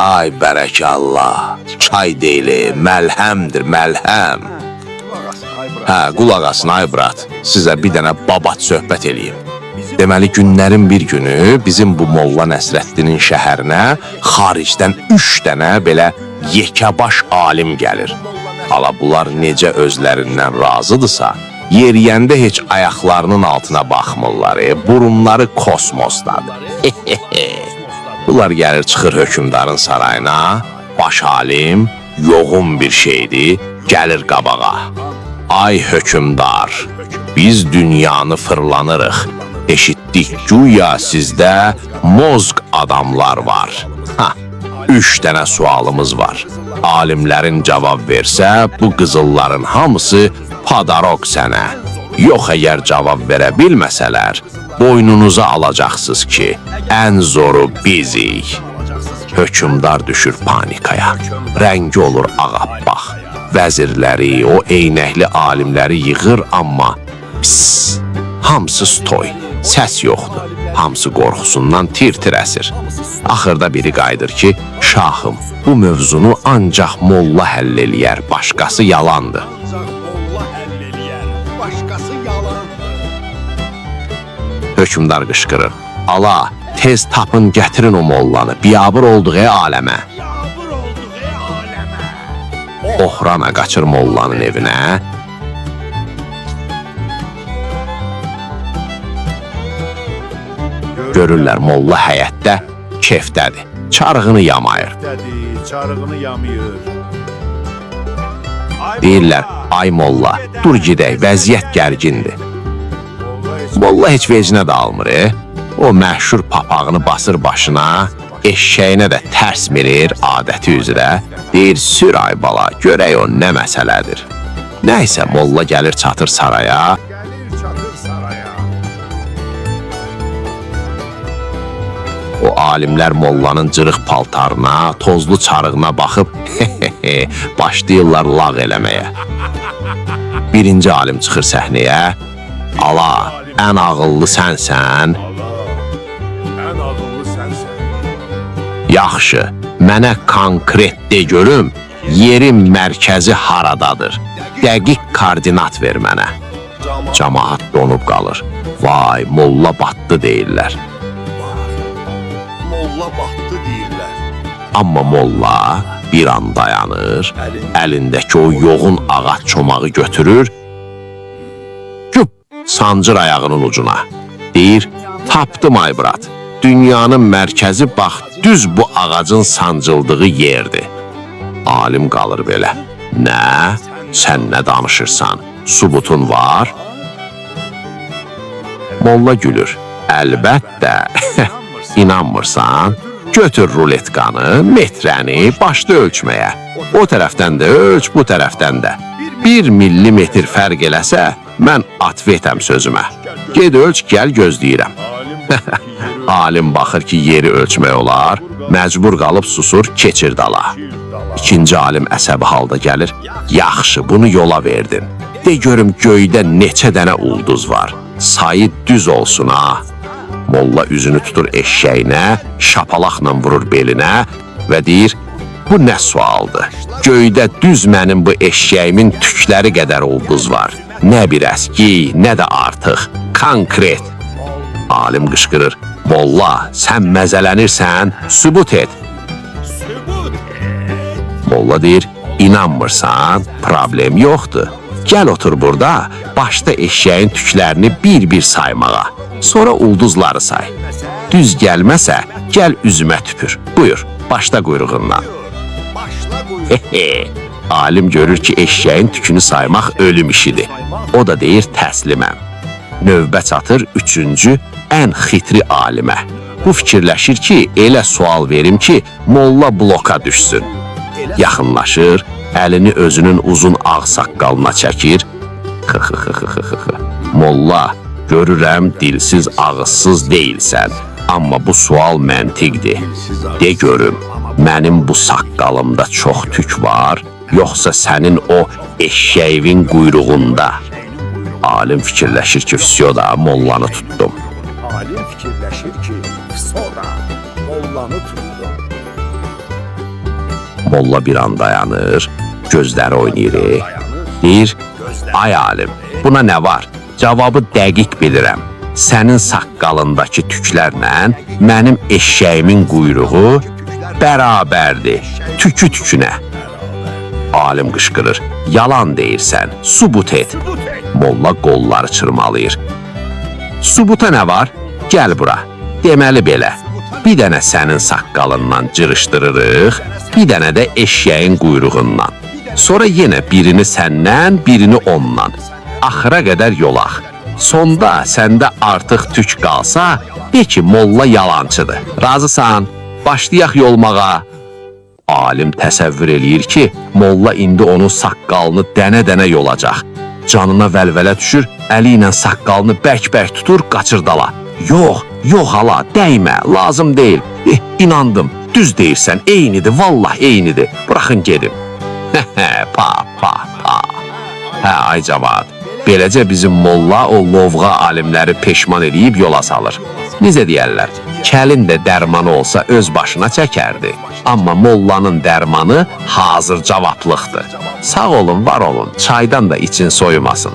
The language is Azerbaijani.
Ay bərəkallah, çay deyil, məlhəmdir, məlhəm. Hə, qulaq asın, ay brat, sizə bir dənə babat söhbət eləyim. Deməli, günlərin bir günü bizim bu Molla Nəsrəddinin şəhərinə xaricdən 3 dənə belə yekəbaş alim gəlir. Ala bunlar necə özlərindən razıdırsa, yeriyəndə heç ayaqlarının altına baxmırlar, burunları kosmosdadır. Bunlar gəlir, çıxır hökümdarın sarayına, baş alim, yoğun bir şeydir, gəlir qabağa. Ay hökümdar, biz dünyanı fırlanırıq, eşitdik güya sizdə mozq adamlar var. 3 dənə sualımız var. Alimlərin cavab versə, bu qızılların hamısı padarok sənə. Yox, əgər cavab verə bilməsələr, boynunuza alacaqsınız ki, ən zoru bizik. Hökümdar düşür panikaya, rəngi olur ağappaq. Vəzirləri, o eynəkli alimləri yığır, amma pis, hamısı stoy, səs yoxdur. Hamısı qorxusundan tir-tir əsir. Axırda biri qayıdır ki, şahım, bu mövzunu ancaq molla həll eləyər, başqası yalandır. Hökümdar qışqırır, ala, tez tapın, gətirin o mollanı, biyabır olduq aləmə. Ohrana qaçır mollanın evinə. Görürlər, molla həyətdə kefdədir, çarığını yamayır. Deyirlər, ay molla, dur gedək, vəziyyət gərgindir. Molla heç vecinə də almır, o məşhur papağını basır başına, eşşəyinə də tərs verir adəti üzrə, deyir, sür ay bala, görək o nə məsələdir. Nəysə, molla gəlir çatır saraya, o alimlər mollanın cırıq paltarına, tozlu çarığına baxıb, başlayırlar lağ eləməyə. Birinci alim çıxır səhnəyə, ala, ən ağıllı sənsən. Yaxşı, mənə konkret de görüm, yerin mərkəzi haradadır. Dəqiq koordinat ver mənə. Camaat donub qalır. Vay, molla batdı deyirlər. Amma molla bir an dayanır, əlindəki o yoğun ağac çomağı götürür, güp, sancır ayağının ucuna. Deyir, tapdım ay brat, dünyanın mərkəzi bax, düz bu ağacın sancıldığı yerdir. Alim qalır belə. Nə? Sən nə danışırsan? Subutun var? Molla gülür. Əlbəttə. İnanmırsan? Götür ruletkanı, metrəni, başla ölçməyə. O tərəfdən də ölç, bu tərəfdən də. 1 millimetr fərq eləsə, mən atvetəm sözümə. Ged ölç, gəl gözləyirəm. Alim baxır ki, yeri ölçmək olar, məcbur qalıb susur, keçir dala. İkinci alim əsəbi halda gəlir, yaxşı, bunu yola verdin. De görüm, göydə neçə dənə ulduz var, sayı düz olsun ha. Molla üzünü tutur eşşəyinə, şapalaqla vurur belinə və deyir, bu nə sualdır? Göydə düz mənim bu eşşəyimin tükləri qədər ulduz var. Nə bir əski, nə də artıq, konkret. Alim qışqırır, molla, sən məzələnirsən, sübut et. Molla deyir, inanmırsan, problem yoxdur. Gəl otur burada, başda eşşəyin tüklərini bir-bir saymağa. Sonra ulduzları say. Düz gəlməsə, gəl üzümə tüpür. Buyur, başla quyruğundan. Alim görür ki, eşşəyin tükünü saymaq ölüm işidir. O da deyir, təsliməm. Növbə çatır 3-cü, ən xitri alimə. Bu fikirləşir ki, elə sual verim ki, molla bloka düşsün. Yaxınlaşır, əlini özünün uzun ağ saqqalına çəkir. Molla, görürəm, dilsiz, ağızsız deyilsən. Amma bu sual məntiqdir. De görüm, mənim bu saqqalımda çox tük var, yoxsa sənin o eşşəyivin quyruğunda? Alim fikirləşir ki, fsiyoda, mollanı tutdum. Alim fikirləşir ki, sonra mollanı tutdum. Molla bir an dayanır, gözləri oynayır. Deyir, ay alim, buna nə var? Cavabı dəqiq bilirəm. Sənin saqqalındakı tüklərlə mənim eşşəyimin quyruğu bərabərdir, tükü tükünə. Alim qışqırır, yalan deyirsən, subut et. Molla qolları çırmalayır. Subuta nə var? Gəl bura. Deməli belə, bir dənə sənin saqqalından cırışdırırıq, bir dənə də eşyəyin quyruğundan. Sonra yenə birini səndən, birini ondan. Axıra qədər yolaq. Sonda səndə artıq tük qalsa, de ki, molla yalancıdır. Razısan? Başlayaq yolmağa. Alim təsəvvür eləyir ki, molla indi onun saqqalını dənə-dənə yolacaq. Canına vəlvələ düşür, əli ilə saqqalını bərk-bərk tutur, qaçırdala. Yox, yox hala, dəymə, lazım deyil. İnandım, düz deyirsən, eynidir, vallah eynidir. Bıraxın gedim. Pa, pa, pa. Hə, ay cavad, beləcə bizim molla o lovğa alimləri peşman eləyib yola salır. Necə deyərlər, kəlin də dərmanı olsa öz başına çəkərdi. Amma mollanın dərmanı hazır cavablıqdır. Sağ olun, var olun, çaydan da için soyumasın.